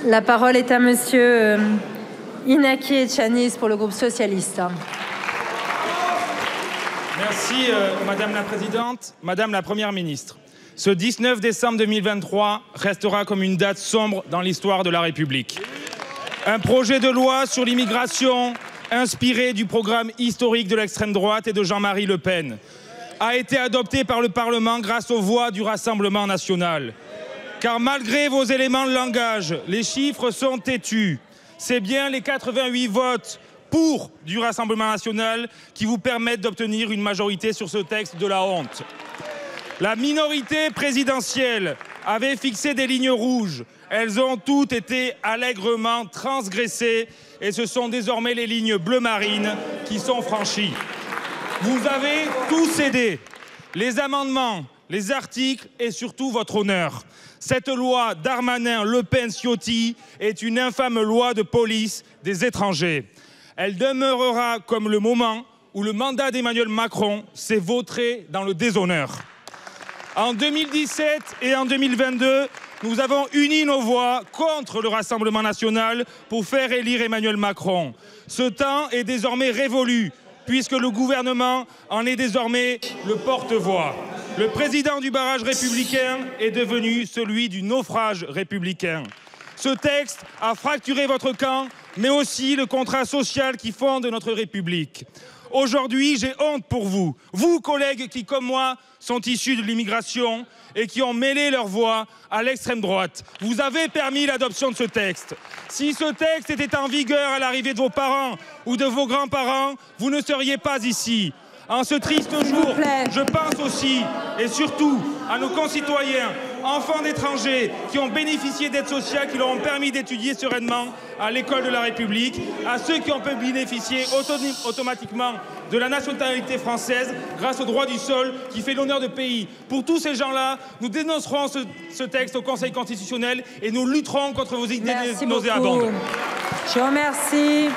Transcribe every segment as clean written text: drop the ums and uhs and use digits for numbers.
La parole est à monsieur Inaki Etchanis pour le groupe socialiste. Merci Madame la Présidente, Madame la Première ministre. Ce 19 décembre 2023 restera comme une date sombre dans l'histoire de la République. Un projet de loi sur l'immigration, inspiré du programme historique de l'extrême droite et de Jean-Marie Le Pen, a été adopté par le Parlement grâce aux voix du Rassemblement national. Car malgré vos éléments de langage, les chiffres sont têtus. C'est bien les 88 votes pour du Rassemblement national qui vous permettent d'obtenir une majorité sur ce texte de la honte. La minorité présidentielle avait fixé des lignes rouges. Elles ont toutes été allègrement transgressées et ce sont désormais les lignes bleu marine qui sont franchies. Vous avez tout cédé, les amendements, les articles et surtout votre honneur. Cette loi Darmanin-Le Pen-Ciotti est une infâme loi de police des étrangers. Elle demeurera comme le moment où le mandat d'Emmanuel Macron s'est vautré dans le déshonneur. En 2017 et en 2022, nous avons uni nos voix contre le Rassemblement national pour faire élire Emmanuel Macron. Ce temps est désormais révolu, puisque le gouvernement en est désormais le porte-voix. Le président du barrage républicain est devenu celui du naufrage républicain. Ce texte a fracturé votre camp, mais aussi le contrat social qui fonde notre République. Aujourd'hui, j'ai honte pour vous, vous collègues qui, comme moi, sont issus de l'immigration et qui ont mêlé leur voix à l'extrême droite. Vous avez permis l'adoption de ce texte. Si ce texte était en vigueur à l'arrivée de vos parents ou de vos grands-parents, vous ne seriez pas ici. En ce triste jour, je pense aussi et surtout à nos concitoyens, enfants d'étrangers qui ont bénéficié d'aides sociales qui leur ont permis d'étudier sereinement à l'école de la République, à ceux qui ont pu bénéficier automatiquement de la nationalité française grâce au droit du sol qui fait l'honneur de pays. Pour tous ces gens-là, nous dénoncerons ce texte au Conseil constitutionnel et nous lutterons contre vos idées nauséabondes. Je vous remercie.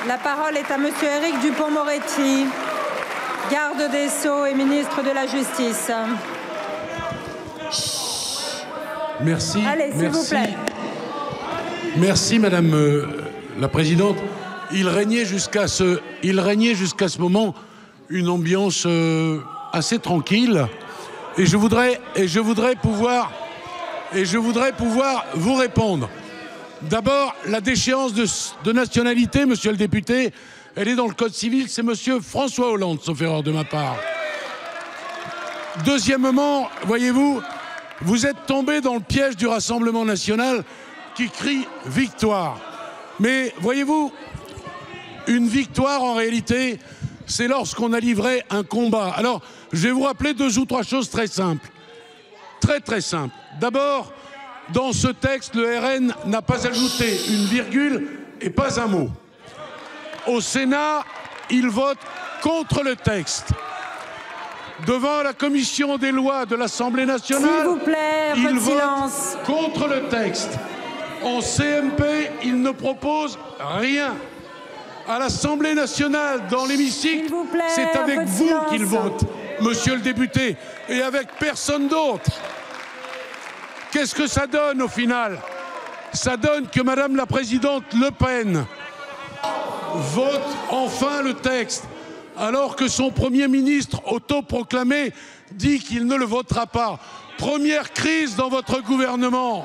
La parole est à monsieur Éric Dupond-Moretti, garde des Sceaux et ministre de la Justice. Merci. Allez, s'il vous plaît. Merci, Madame la Présidente. Il régnait jusqu'à ce moment une ambiance assez tranquille. Et je voudrais pouvoir vous répondre. D'abord, la déchéance de nationalité, monsieur le député, elle est dans le Code civil, c'est monsieur François Hollande, sauf erreur de ma part. Deuxièmement, voyez-vous, vous êtes tombé dans le piège du Rassemblement national qui crie victoire. Mais voyez-vous, une victoire en réalité, c'est lorsqu'on a livré un combat. Alors, je vais vous rappeler 2 ou 3 choses très simples. Très simples. D'abord, dans ce texte, le RN n'a pas ajouté une virgule et pas un mot. Au Sénat, il vote contre le texte. Devant la commission des lois de l'Assemblée nationale, s'il vous plaît, il vote silence. contre le texte. En CMP, il ne propose rien. À l'Assemblée nationale, dans l'hémicycle, c'est avec vous qu'il vote, monsieur le député, et avec personne d'autre. Qu'est-ce que ça donne au final? Ça donne que Madame la Présidente Le Pen vote enfin le texte, alors que son Premier ministre autoproclamé dit qu'il ne le votera pas. Première crise dans votre gouvernement.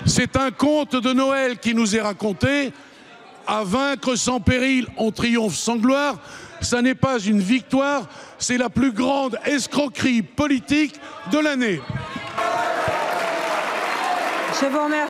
C'est un conte de Noël qui nous est raconté. À vaincre sans péril, on triomphe sans gloire. Ça n'est pas une victoire, c'est la plus grande escroquerie politique de l'année. Je vous remercie.